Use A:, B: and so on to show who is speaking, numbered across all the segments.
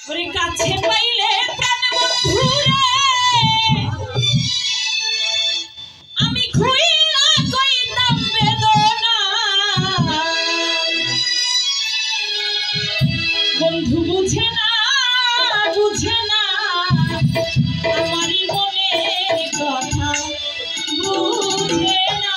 A: ওরে কাছে পাইলে প্রাণ বন্ধুরে আমি খুইলা কইতাম বেদনা বন্ধু বুঝে না আমারই মনের কথা বুঝে না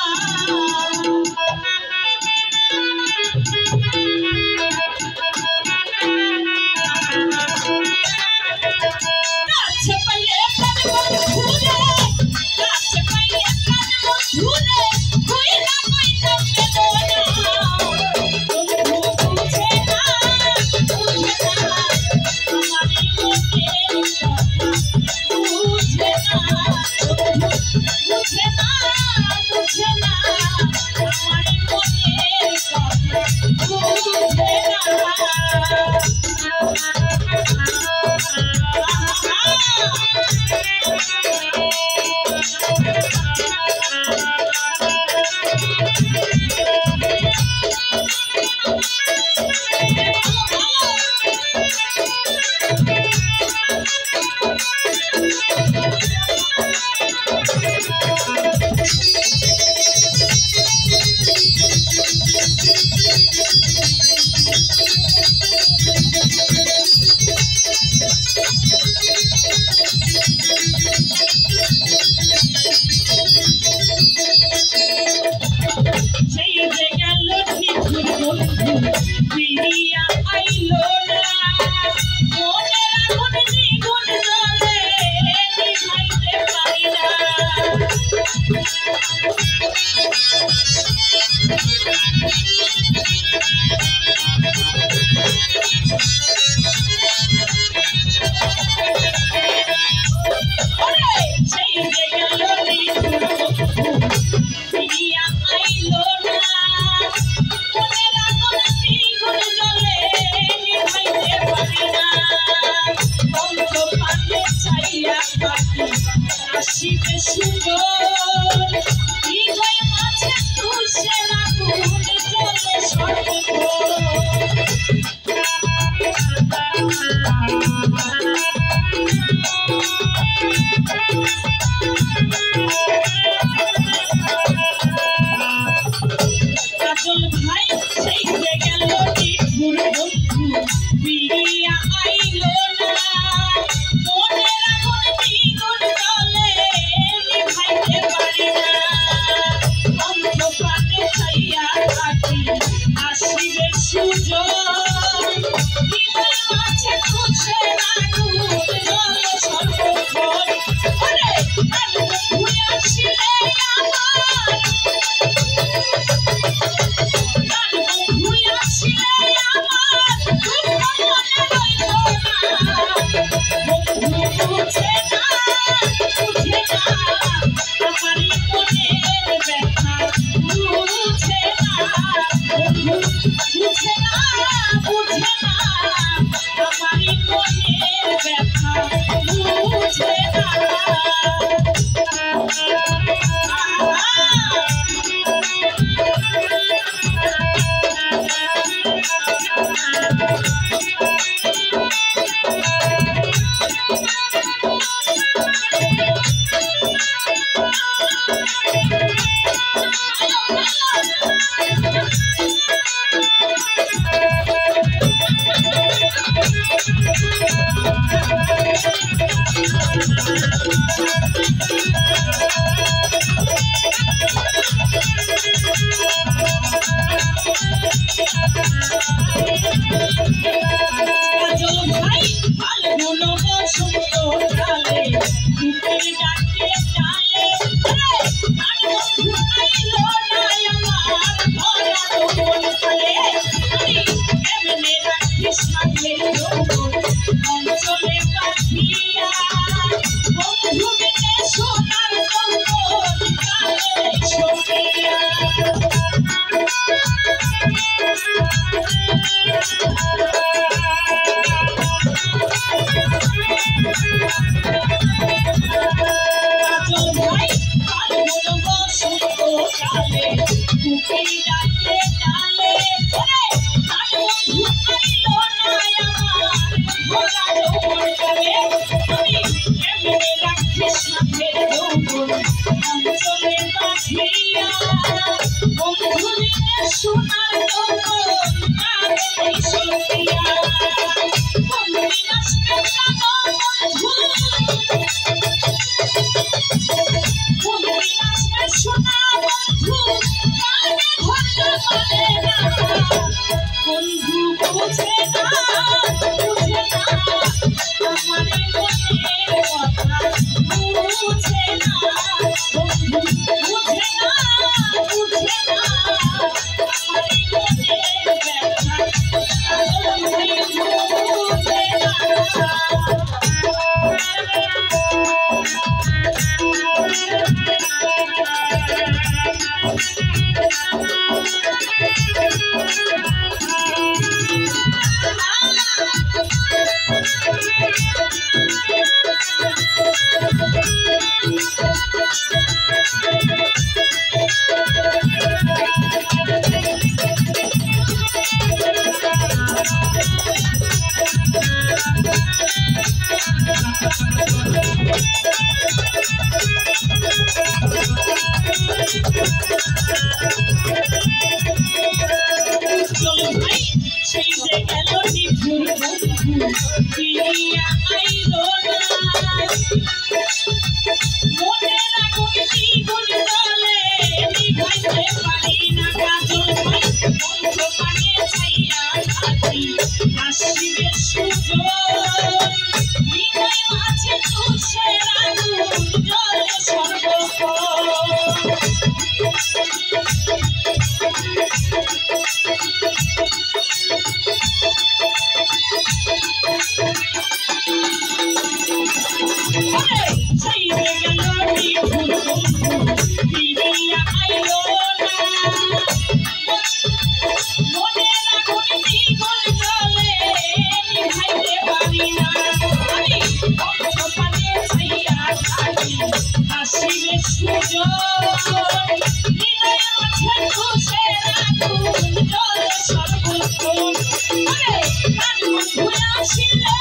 B: Chole pathia
A: যৌবন কালে আমি কেমনে রাখি সাথের যৌবন অঞ্চলে পাঠিয়া বন্ধু দিনে সোনার যৌবন কাঁদে সখিয়া কোনদিন আসবে জানো বন্ধু কোনদিন আসবে সোনা বন্ধু কাঁদে ধৈর্য মানে না বন্ধু বুঝে না আমার মনের কথা বুঝে না বন্ধু বুঝে না আমার মনের ব্যথা বুঝে চলো ভাই সেই যে গেল নিঠুর বন্ধু ফিরিয়া আইলো না মনের আগুন দ্বিগুণ জ্বলে নিভাইতে পারি না কাজল ভাই বন্ধ পানে ছাইয়া থাকি আসিবে সুযোগ হৃদয় মাঝে তুষের আগুন জ্বলে সর্বক্ষণ সেই যে গেল নিঠুর বন্ধু ফিরিয়া আইলো না মনের আগুন দ্বিগুণ জ্বলে নিভাইতে পারি না আমি বন্ধ পানে ছাইয়া থাকি আসিবে সুযোগ হৃদয় মাঝে তুষের আগুন জ্বলে সর্বক্ষণ প্রাণ বন্ধু আসিলে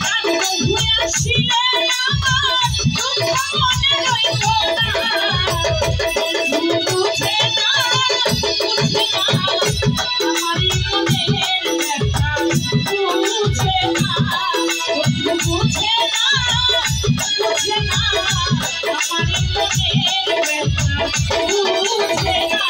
A: প্রাণ বন্ধু আসিলে আমার দুঃখ মনে রইব না বন্ধু বুঝে না আমারই মনের ব্যথা বুঝে না বন্ধু বুঝে না আমারই মনের ব্যথা বুঝে না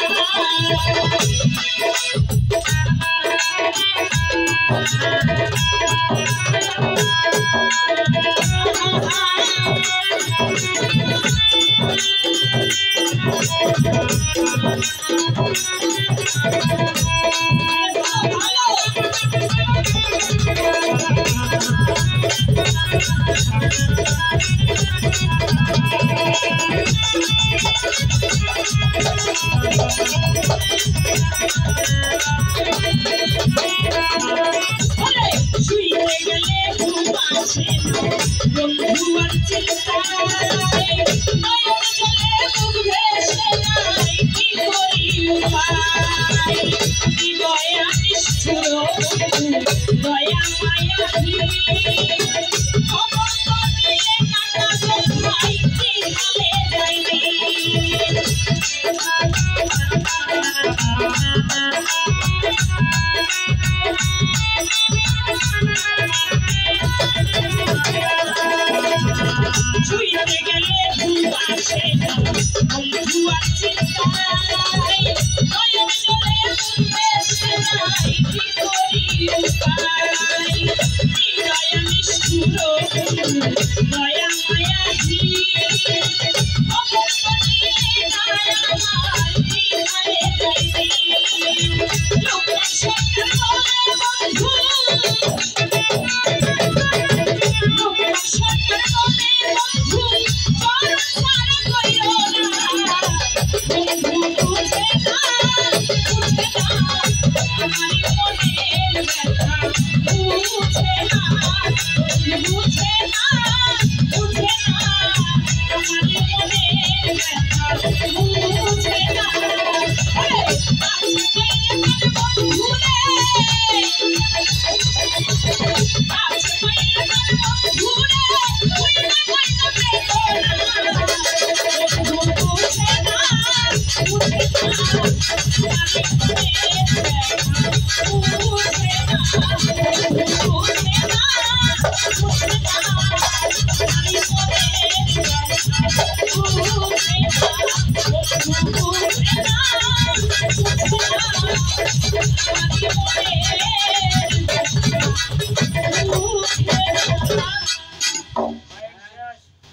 A: শুইতে গেলে ঘুম আসে না বন্ধু আর চিন্তায় নয়ন জলে মুখ ভেসে যায় কি করি উপায় দয়া নিষ্ঠুর বন্ধু দয়া মায়াহীন খবর তো নিয়ে না কাজল ভাই কি হালে যাইনি শুইতে গেলে ঘুম আসে না বন্ধু আর চিন্তায় নয়ন জলে মুখ ভেসে যায় কি করি উপায় দয়া নিষ্ঠুর বন্ধু দয়া মায়াহীন খবর তো নিয়ে না আমার কি হালে যাইনি লোকের সরকার বলে বন্ধু লোকের সরকার বলে বন্ধু চরণ ছাড়া কইও না বন্ধু বুঝে না আমারই মনের ব্যথা বুঝে না বুঝে না আমারই মনের ব্যথা বুঝে না আজকে বন্ধু রে আমাকে বলে